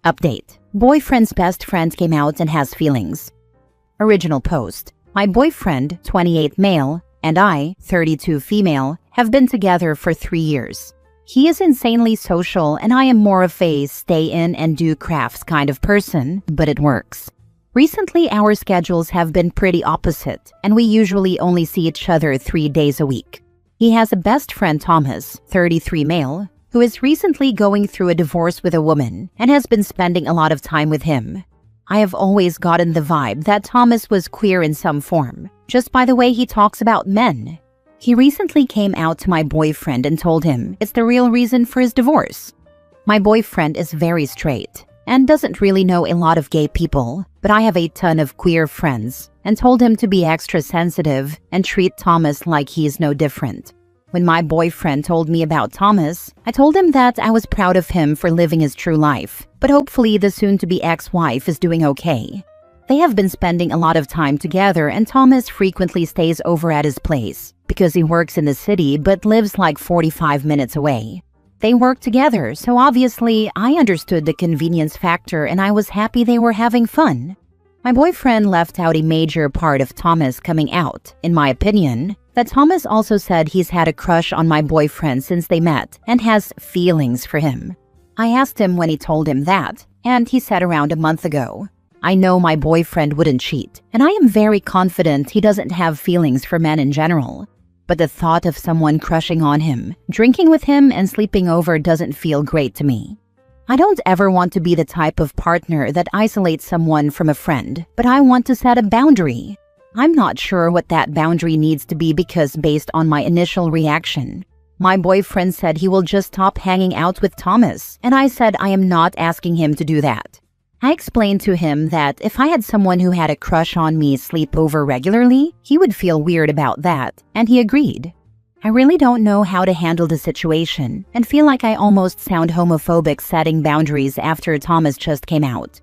Update. Boyfriend's best friend came out and has feelings. Original post. My boyfriend, 28 male, and I, 32 female, have been together for 3 years. He is insanely social and I am more of a stay in and do crafts kind of person, but it works. Recently, our schedules have been pretty opposite, and we usually only see each other 3 days a week. He has a best friend, Thomas, 33 male, who is recently going through a divorce with a woman and has been spending a lot of time with him. I have always gotten the vibe that Thomas was queer in some form, just by the way he talks about men. He recently came out to my boyfriend and told him it's the real reason for his divorce. My boyfriend is very straight and doesn't really know a lot of gay people, but I have a ton of queer friends and told him to be extra sensitive and treat Thomas like he is no different. When my boyfriend told me about Thomas, I told him that I was proud of him for living his true life, but hopefully the soon-to-be ex-wife is doing okay. They have been spending a lot of time together and Thomas frequently stays over at his place because he works in the city but lives like 45 minutes away. They work together, so obviously I understood the convenience factor and I was happy they were having fun. My boyfriend left out a major part of Thomas coming out, in my opinion, that Thomas also said he's had a crush on my boyfriend since they met and has feelings for him. I asked him when he told him that, and he said around a month ago. I know my boyfriend wouldn't cheat, and I am very confident he doesn't have feelings for men in general. But the thought of someone crushing on him, drinking with him, and sleeping over doesn't feel great to me. I don't ever want to be the type of partner that isolates someone from a friend, but I want to set a boundary. I'm not sure what that boundary needs to be because based on my initial reaction, my boyfriend said he will just stop hanging out with Thomas, and I said I am not asking him to do that. I explained to him that if I had someone who had a crush on me sleep over regularly, he would feel weird about that, and he agreed. I really don't know how to handle the situation and feel like I almost sound homophobic setting boundaries after Thomas just came out.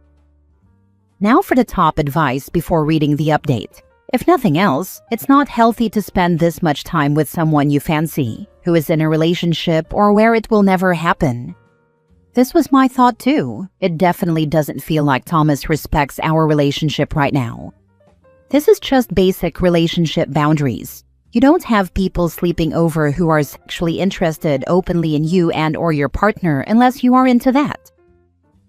Now for the top advice before reading the update. If nothing else, it's not healthy to spend this much time with someone you fancy, who is in a relationship or where it will never happen. This was my thought too. It definitely doesn't feel like Thomas respects our relationship right now. This is just basic relationship boundaries. You don't have people sleeping over who are sexually interested openly in you and or your partner unless you are into that.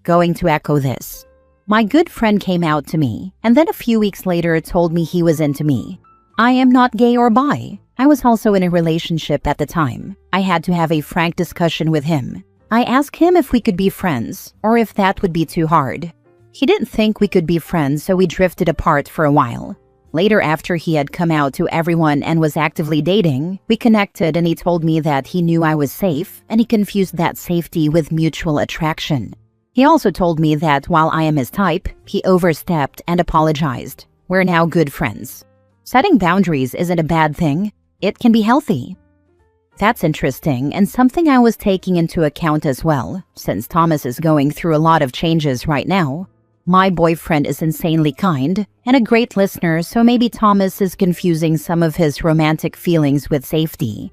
Going to echo this. My good friend came out to me, and then a few weeks later told me he was into me. I am not gay or bi. I was also in a relationship at the time. I had to have a frank discussion with him. I asked him if we could be friends, or if that would be too hard. He didn't think we could be friends, so we drifted apart for a while. Later, after he had come out to everyone and was actively dating, we connected and he told me that he knew I was safe, and he confused that safety with mutual attraction. He also told me that while I am his type, he overstepped and apologized. We're now good friends. Setting boundaries isn't a bad thing. It can be healthy. That's interesting and something I was taking into account as well, since Thomas is going through a lot of changes right now. My boyfriend is insanely kind and a great listener, so maybe Thomas is confusing some of his romantic feelings with safety.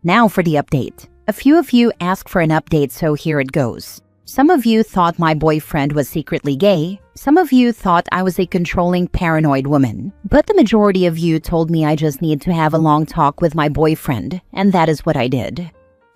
Now for the update. A few of you asked for an update, so here it goes. Some of you thought my boyfriend was secretly gay. Some of you thought I was a controlling, paranoid woman. But the majority of you told me I just need to have a long talk with my boyfriend, and that is what I did.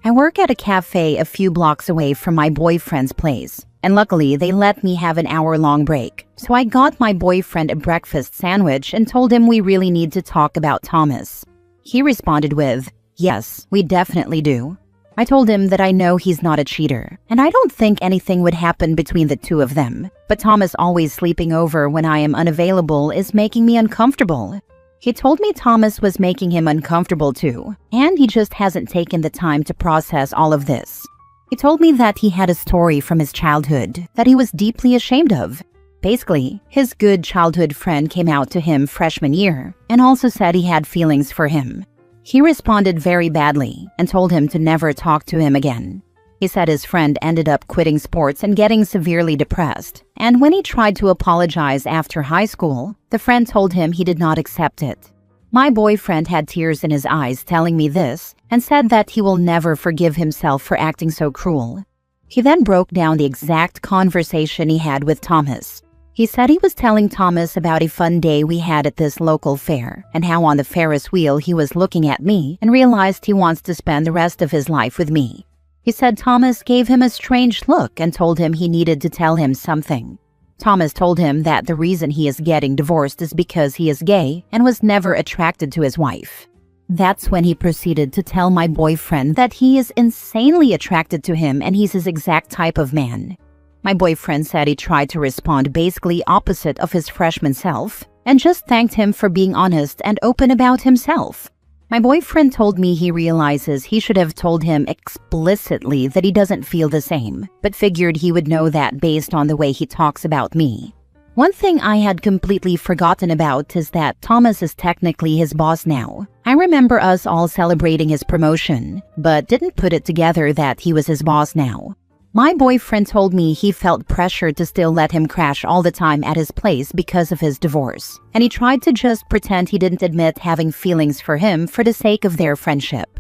I work at a cafe a few blocks away from my boyfriend's place, and luckily they let me have an hour-long break. So I got my boyfriend a breakfast sandwich and told him we really need to talk about Thomas. He responded with, "Yes, we definitely do." I told him that I know he's not a cheater, and I don't think anything would happen between the two of them. But Thomas always sleeping over when I am unavailable is making me uncomfortable. He told me Thomas was making him uncomfortable too, and he just hasn't taken the time to process all of this. He told me that he had a story from his childhood that he was deeply ashamed of. Basically, his good childhood friend came out to him freshman year and also said he had feelings for him. He responded very badly and told him to never talk to him again. He said his friend ended up quitting sports and getting severely depressed, and when he tried to apologize after high school, the friend told him he did not accept it. My boyfriend had tears in his eyes telling me this and said that he will never forgive himself for acting so cruel. He then broke down the exact conversation he had with Thomas. He said he was telling Thomas about a fun day we had at this local fair and how on the Ferris wheel he was looking at me and realized he wants to spend the rest of his life with me. He said Thomas gave him a strange look and told him he needed to tell him something. Thomas told him that the reason he is getting divorced is because he is gay and was never attracted to his wife. That's when he proceeded to tell my boyfriend that he is insanely attracted to him and he's his exact type of man. My boyfriend said he tried to respond basically opposite of his freshman self and just thanked him for being honest and open about himself. My boyfriend told me he realizes he should have told him explicitly that he doesn't feel the same, but figured he would know that based on the way he talks about me. One thing I had completely forgotten about is that Thomas is technically his boss now. I remember us all celebrating his promotion, but didn't put it together that he was his boss now. My boyfriend told me he felt pressure to still let him crash all the time at his place because of his divorce, and he tried to just pretend he didn't admit having feelings for him for the sake of their friendship.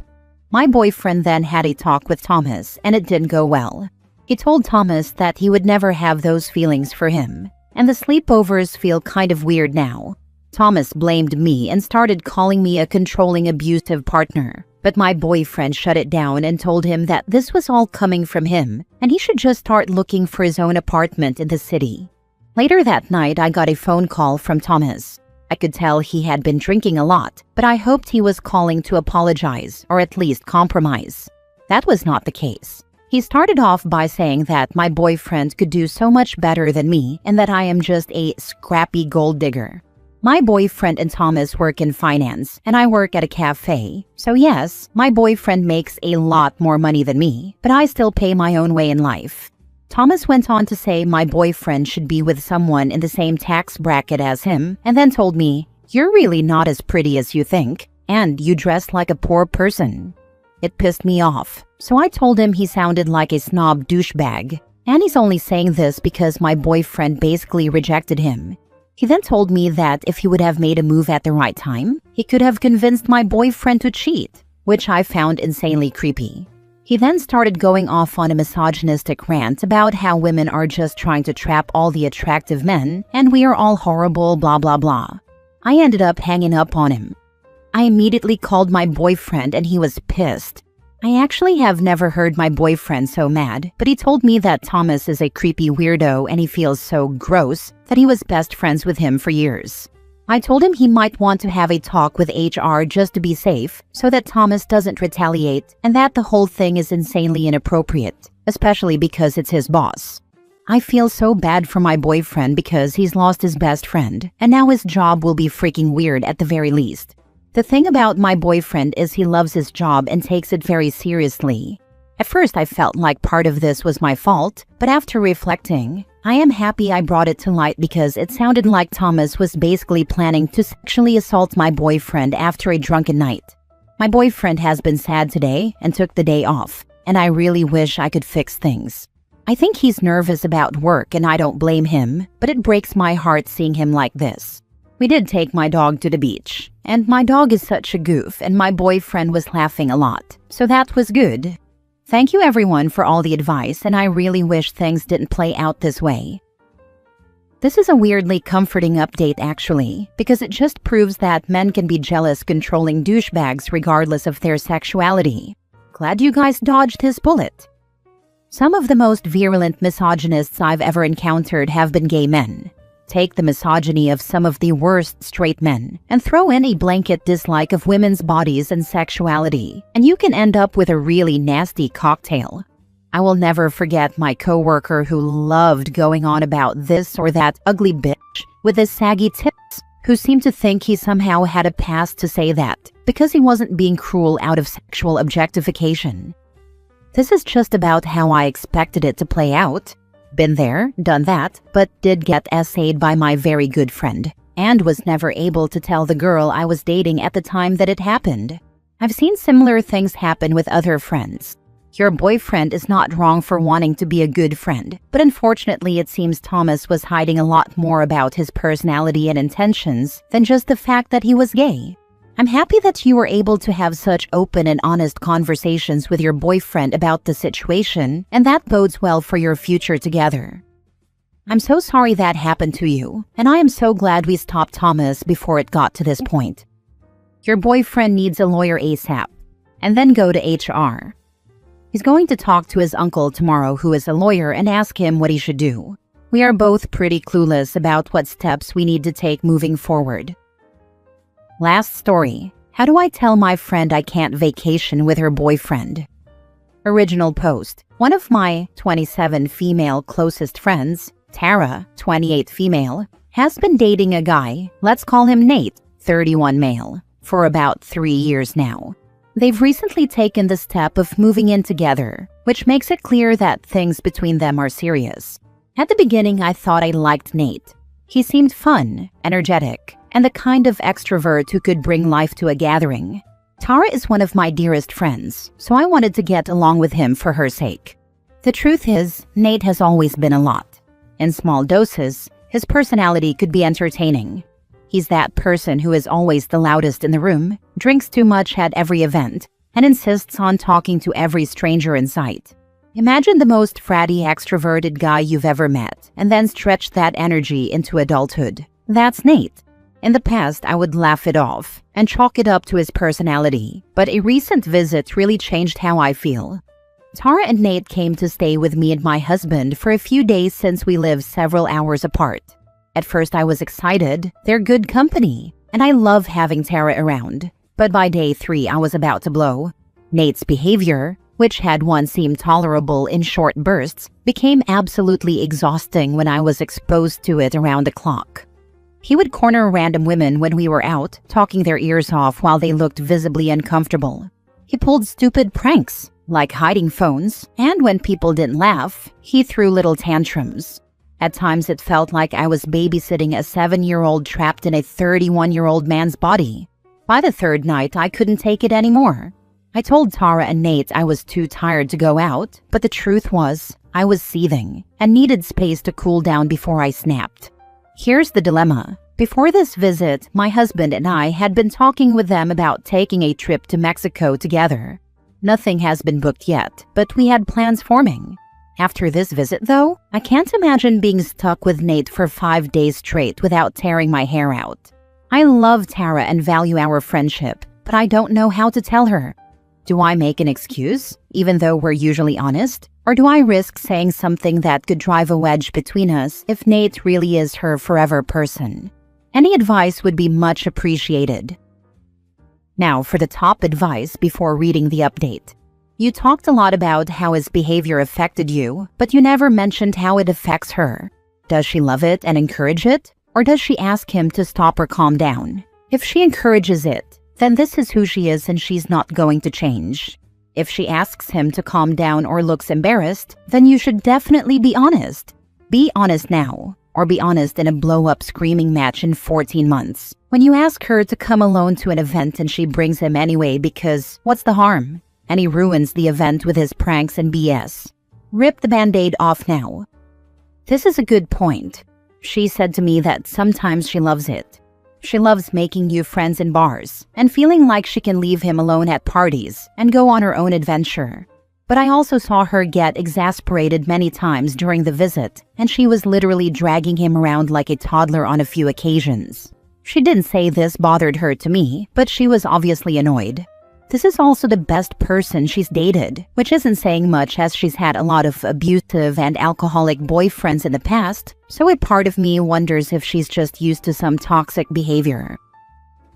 My boyfriend then had a talk with Thomas, and it didn't go well. He told Thomas that he would never have those feelings for him, and the sleepovers feel kind of weird now. Thomas blamed me and started calling me a controlling, abusive partner. But my boyfriend shut it down and told him that this was all coming from him and he should just start looking for his own apartment in the city. Later that night, I got a phone call from Thomas. I could tell he had been drinking a lot, but I hoped he was calling to apologize or at least compromise. That was not the case. He started off by saying that my boyfriend could do so much better than me and that I am just a scrappy gold digger. My boyfriend and Thomas work in finance, and I work at a cafe. So yes, my boyfriend makes a lot more money than me, but I still pay my own way in life. Thomas went on to say my boyfriend should be with someone in the same tax bracket as him, and then told me, "You're really not as pretty as you think, and you dress like a poor person." It pissed me off, so I told him he sounded like a snob douchebag, and he's only saying this because my boyfriend basically rejected him. He then told me that if he would have made a move at the right time, he could have convinced my boyfriend to cheat, which I found insanely creepy. He then started going off on a misogynistic rant about how women are just trying to trap all the attractive men and we are all horrible, blah blah blah. I ended up hanging up on him. I immediately called my boyfriend and he was pissed. I actually have never heard my boyfriend so mad, but he told me that Thomas is a creepy weirdo and he feels so gross that he was best friends with him for years. I told him he might want to have a talk with HR just to be safe so that Thomas doesn't retaliate and that the whole thing is insanely inappropriate, especially because it's his boss. I feel so bad for my boyfriend because he's lost his best friend and now his job will be freaking weird at the very least. The thing about my boyfriend is he loves his job and takes it very seriously. At first I felt like part of this was my fault, but after reflecting, I am happy I brought it to light because it sounded like Thomas was basically planning to sexually assault my boyfriend after a drunken night. My boyfriend has been sad today and took the day off, and I really wish I could fix things. I think he's nervous about work and I don't blame him, but it breaks my heart seeing him like this. We did take my dog to the beach, and my dog is such a goof and my boyfriend was laughing a lot, so that was good. Thank you everyone for all the advice and I really wish things didn't play out this way. This is a weirdly comforting update actually, because it just proves that men can be jealous, controlling douchebags regardless of their sexuality. Glad you guys dodged his bullet. Some of the most virulent misogynists I've ever encountered have been gay men. Take the misogyny of some of the worst straight men and throw in a blanket dislike of women's bodies and sexuality, and you can end up with a really nasty cocktail. I will never forget my coworker who loved going on about this or that ugly bitch with his saggy tits, who seemed to think he somehow had a pass to say that because he wasn't being cruel out of sexual objectification. This is just about how I expected it to play out. Been there, done that, but did get essayed by my very good friend, and was never able to tell the girl I was dating at the time that it happened. I've seen similar things happen with other friends. Your boyfriend is not wrong for wanting to be a good friend, but unfortunately it seems Thomas was hiding a lot more about his personality and intentions than just the fact that he was gay. I'm happy that you were able to have such open and honest conversations with your boyfriend about the situation, and that bodes well for your future together. I'm so sorry that happened to you, and I am so glad we stopped Thomas before it got to this point. Your boyfriend needs a lawyer ASAP, and then go to HR. He's going to talk to his uncle tomorrow, who is a lawyer, and ask him what he should do. We are both pretty clueless about what steps we need to take moving forward. Last story. How do I tell my friend I can't vacation with her boyfriend? Original post. One of my 27 female closest friends, Tara, 28 female, has been dating a guy, let's call him Nate, 31 male, for about 3 years now. They've recently taken the step of moving in together, which makes it clear that things between them are serious. At the beginning, I thought I liked Nate. He seemed fun, energetic, and the kind of extrovert who could bring life to a gathering. Tara is one of my dearest friends, so I wanted to get along with him for her sake. The truth is, Nate has always been a lot. In small doses, his personality could be entertaining. He's that person who is always the loudest in the room, drinks too much at every event, and insists on talking to every stranger in sight. Imagine the most fratty, extroverted guy you've ever met, and then stretch that energy into adulthood. That's Nate. In the past, I would laugh it off and chalk it up to his personality, but a recent visit really changed how I feel. Tara and Nate came to stay with me and my husband for a few days since we live several hours apart. At first, I was excited. They're good company, and I love having Tara around. But by day 3, I was about to blow. Nate's behavior, which had once seemed tolerable in short bursts, became absolutely exhausting when I was exposed to it around the clock. He would corner random women when we were out, talking their ears off while they looked visibly uncomfortable. He pulled stupid pranks, like hiding phones, and when people didn't laugh, he threw little tantrums. At times, it felt like I was babysitting a 7-year-old trapped in a 31-year-old man's body. By the 3rd night, I couldn't take it anymore. I told Tara and Nate I was too tired to go out, but the truth was, I was seething and needed space to cool down before I snapped. Here's the dilemma. Before this visit, my husband and I had been talking with them about taking a trip to Mexico together. Nothing has been booked yet, but we had plans forming. After this visit, though, I can't imagine being stuck with Nate for 5 days straight without tearing my hair out. I love Tara and value our friendship, but I don't know how to tell her. Do I make an excuse, even though we're usually honest? Or do I risk saying something that could drive a wedge between us if Nate really is her forever person? Any advice would be much appreciated. Now for the top advice before reading the update. You talked a lot about how his behavior affected you, but you never mentioned how it affects her. Does she love it and encourage it? Or does she ask him to stop or calm down? If she encourages it, then this is who she is and she's not going to change. If she asks him to calm down or looks embarrassed, then you should definitely be honest. Be honest now, or be honest in a blow-up screaming match in 14 months. When you ask her to come alone to an event and she brings him anyway because what's the harm? And he ruins the event with his pranks and BS. Rip the band-aid off now. This is a good point. She said to me that sometimes she loves it. She loves making new friends in bars and feeling like she can leave him alone at parties and go on her own adventure. But I also saw her get exasperated many times during the visit, and she was literally dragging him around like a toddler on a few occasions. She didn't say this bothered her to me, but she was obviously annoyed. This is also the best person she's dated, which isn't saying much as she's had a lot of abusive and alcoholic boyfriends in the past, so a part of me wonders if she's just used to some toxic behavior.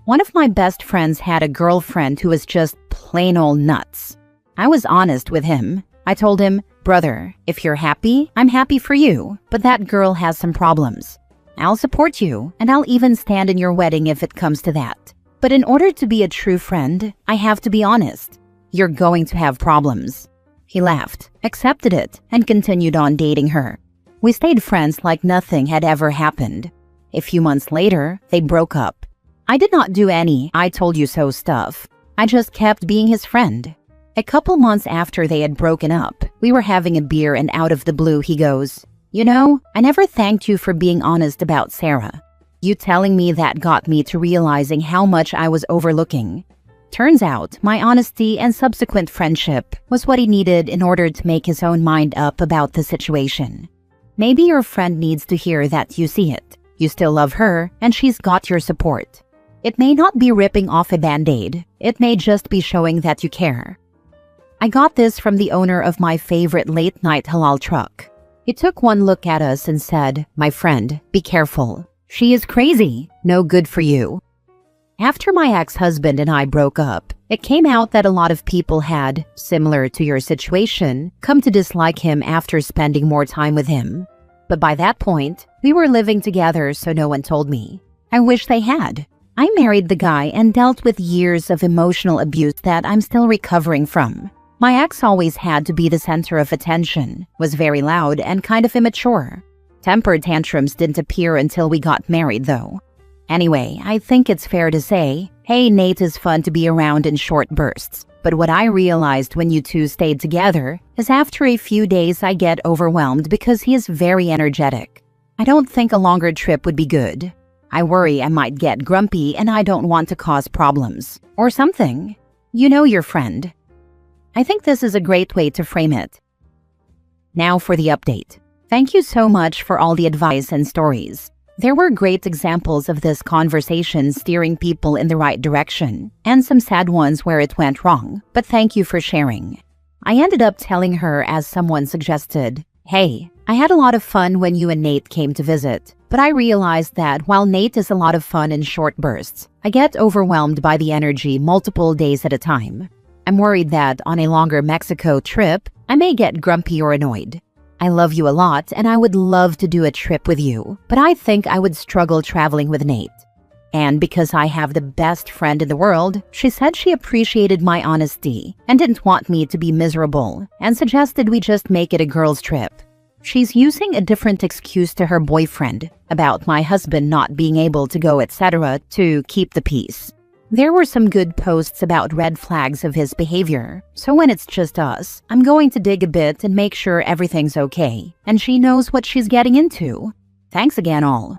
One of my best friends had a girlfriend who was just plain old nuts. I was honest with him. I told him, "Brother, if you're happy, I'm happy for you, but that girl has some problems. I'll support you, and I'll even stand in your wedding if it comes to that. But in order to be a true friend, I have to be honest. You're going to have problems." He laughed, accepted it, and continued on dating her. We stayed friends like nothing had ever happened. A few months later, they broke up. I did not do any "I told you so" stuff. I just kept being his friend. A couple months after they had broken up, we were having a beer and out of the blue he goes, "You know, I never thanked you for being honest about Sarah." You telling me that got me to realizing how much I was overlooking. Turns out, my honesty and subsequent friendship was what he needed in order to make his own mind up about the situation. Maybe your friend needs to hear that you see it. You still love her, and she's got your support. It may not be ripping off a band-aid. It may just be showing that you care. I got this from the owner of my favorite late-night halal truck. He took one look at us and said, "My friend, be careful. She is crazy. No good for you." After my ex-husband and I broke up, it came out that a lot of people had, similar to your situation, come to dislike him after spending more time with him. But by that point, we were living together, so no one told me. I wish they had. I married the guy and dealt with years of emotional abuse that I'm still recovering from. My ex always had to be the center of attention, was very loud and kind of immature. Temper tantrums didn't appear until we got married, though. Anyway, I think it's fair to say, hey, Nate is fun to be around in short bursts. But what I realized when you two stayed together is after a few days I get overwhelmed because he is very energetic. I don't think a longer trip would be good. I worry I might get grumpy and I don't want to cause problems. Or something. You know your friend. I think this is a great way to frame it. Now for the update. Thank you so much for all the advice and stories. There were great examples of this conversation steering people in the right direction, and some sad ones where it went wrong, but thank you for sharing. I ended up telling her, as someone suggested, "Hey, I had a lot of fun when you and Nate came to visit, but I realized that while Nate is a lot of fun in short bursts, I get overwhelmed by the energy multiple days at a time. I'm worried that on a longer Mexico trip, I may get grumpy or annoyed. I love you a lot and I would love to do a trip with you, but I think I would struggle traveling with Nate." And because I have the best friend in the world, she said she appreciated my honesty and didn't want me to be miserable and suggested we just make it a girls' trip. She's using a different excuse to her boyfriend about my husband not being able to go, etc., to keep the peace. There were some good posts about red flags of his behavior, so when it's just us, I'm going to dig a bit and make sure everything's okay, and she knows what she's getting into. Thanks again all.